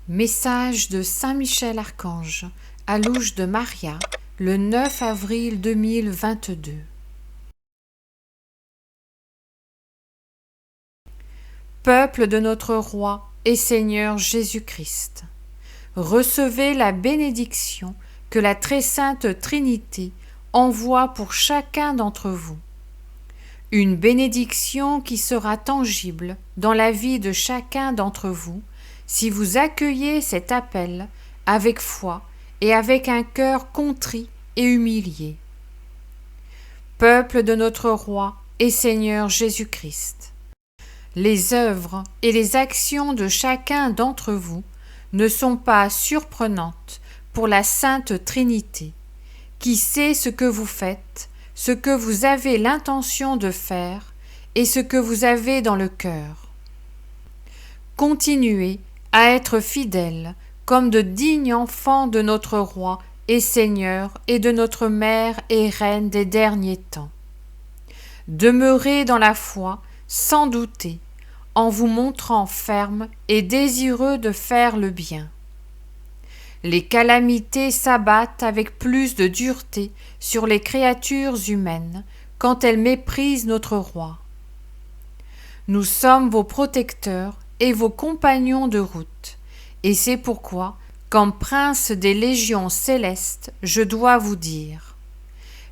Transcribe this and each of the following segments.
Message de Saint Michel Archange à l'ouche de Maria le 9 avril 2022. Peuple de notre Roi et Seigneur Jésus-Christ, recevez la bénédiction que la très sainte Trinité envoie pour chacun d'entre vous. Une bénédiction qui sera tangible dans la vie de chacun d'entre vous si vous accueillez cet appel avec foi et avec un cœur contrit et humilié. Peuple de notre Roi et Seigneur Jésus-Christ, les œuvres et les actions de chacun d'entre vous ne sont pas surprenantes pour la Sainte Trinité, qui sait ce que vous faites, ce que vous avez l'intention de faire et ce que vous avez dans le cœur. Continuez à être fidèles comme de dignes enfants de notre Roi et Seigneur et de notre Mère et Reine des derniers temps. Demeurez dans la foi sans douter, en vous montrant fermes et désireux de faire le bien. Les calamités s'abattent avec plus de dureté sur les créatures humaines quand elles méprisent notre Roi. Nous sommes vos protecteurs et vos compagnons de route, et c'est pourquoi, comme prince des légions célestes, je dois vous dire: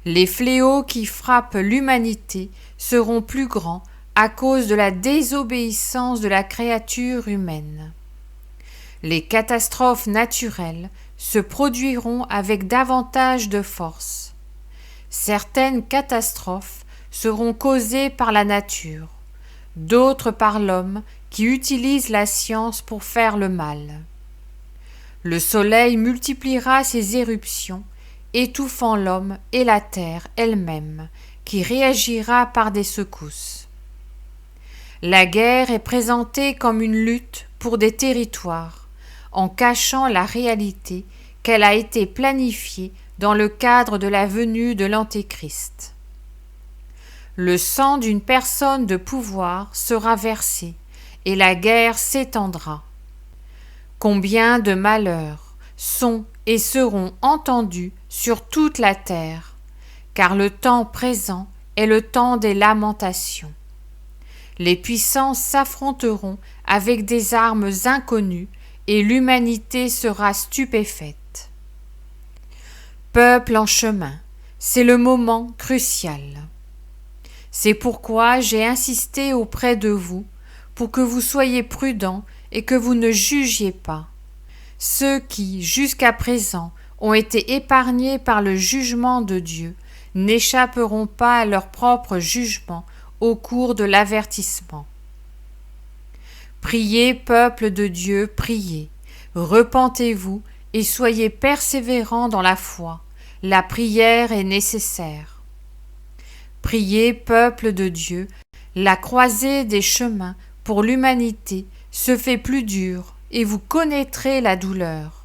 les fléaux qui frappent l'humanité seront plus grands à cause de la désobéissance de la créature humaine. Les catastrophes naturelles se produiront avec davantage de force. Certaines catastrophes seront causées par la nature, d'autres par l'homme qui utilise la science pour faire le mal. Le soleil multipliera ses éruptions, étouffant l'homme et la terre elle-même, qui réagira par des secousses. La guerre est présentée comme une lutte pour des territoires, en cachant la réalité qu'elle a été planifiée dans le cadre de la venue de l'Antéchrist. Le sang d'une personne de pouvoir sera versé, et la guerre s'étendra. Combien de malheurs sont et seront entendus sur toute la terre, car le temps présent est le temps des lamentations. Les puissances s'affronteront avec des armes inconnues et l'humanité sera stupéfaite. Peuple en chemin, c'est le moment crucial. C'est pourquoi j'ai insisté auprès de vous pour que vous soyez prudents et que vous ne jugiez pas. Ceux qui, jusqu'à présent, ont été épargnés par le jugement de Dieu n'échapperont pas à leur propre jugement au cours de l'avertissement. Priez, peuple de Dieu, priez, repentez-vous et soyez persévérants dans la foi, la prière est nécessaire. Priez, peuple de Dieu, la croisée des chemins pour l'humanité se fait plus dure et vous connaîtrez la douleur.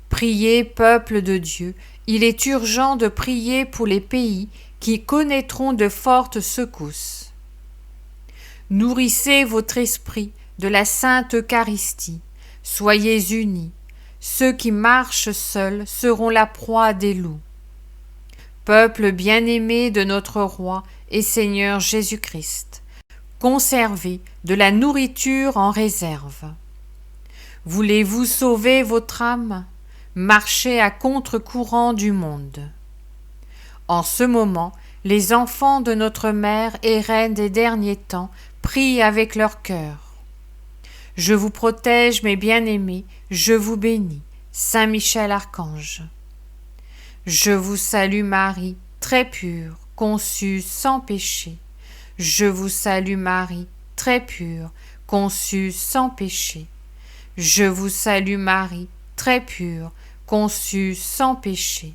Priez, peuple de Dieu, il est urgent de prier pour les pays qui connaîtront de fortes secousses. Nourrissez votre esprit de la Sainte Eucharistie, soyez unis, ceux qui marchent seuls seront la proie des loups. Peuple bien-aimé de notre Roi et Seigneur Jésus-Christ, conservez de la nourriture en réserve. Voulez-vous sauver votre âme? Marchez à contre-courant du monde. En ce moment, les enfants de notre Mère et Reine des derniers temps prient avec leur cœur. Je vous protège, mes bien-aimés, je vous bénis, Saint Michel Archange. Je vous salue Marie, très pure, conçue sans péché. Je vous salue Marie, très pure, conçue sans péché. Je vous salue Marie, très pure, conçue sans péché.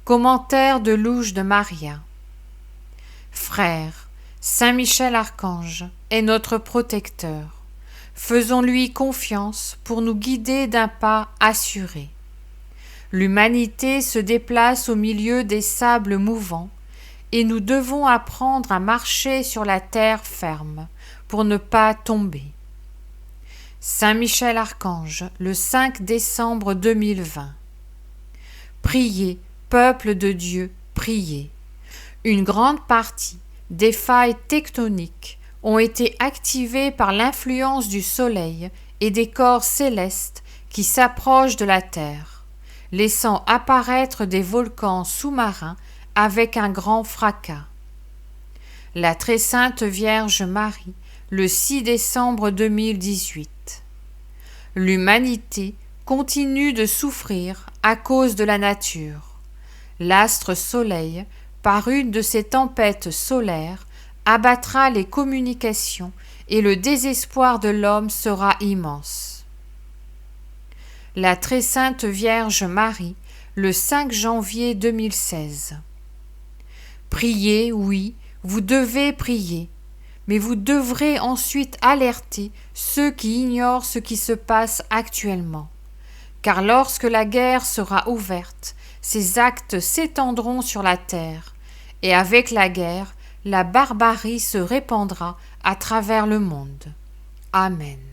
Commentaire de l'ouche de Maria. Frères, Saint Michel Archange est notre protecteur. Faisons-lui confiance pour nous guider d'un pas assuré. L'humanité se déplace au milieu des sables mouvants et nous devons apprendre à marcher sur la terre ferme pour ne pas tomber. Saint Michel Archange, le 5 décembre 2020. Priez, peuple de Dieu, priez. Une grande partie des failles tectoniques ont été activées par l'influence du Soleil et des corps célestes qui s'approchent de la Terre, laissant apparaître des volcans sous-marins avec un grand fracas. La Très Sainte Vierge Marie, le 6 décembre 2018. L'humanité continue de souffrir à cause de la nature. L'astre Soleil, par une de ces tempêtes solaires, abattra les communications et le désespoir de l'homme sera immense. La Très Sainte Vierge Marie, le 5 janvier 2016. Priez, oui, vous devez prier, mais vous devrez ensuite alerter ceux qui ignorent ce qui se passe actuellement. Car lorsque la guerre sera ouverte, ces actes s'étendront sur la terre, et avec la guerre, la barbarie se répandra à travers le monde. Amen.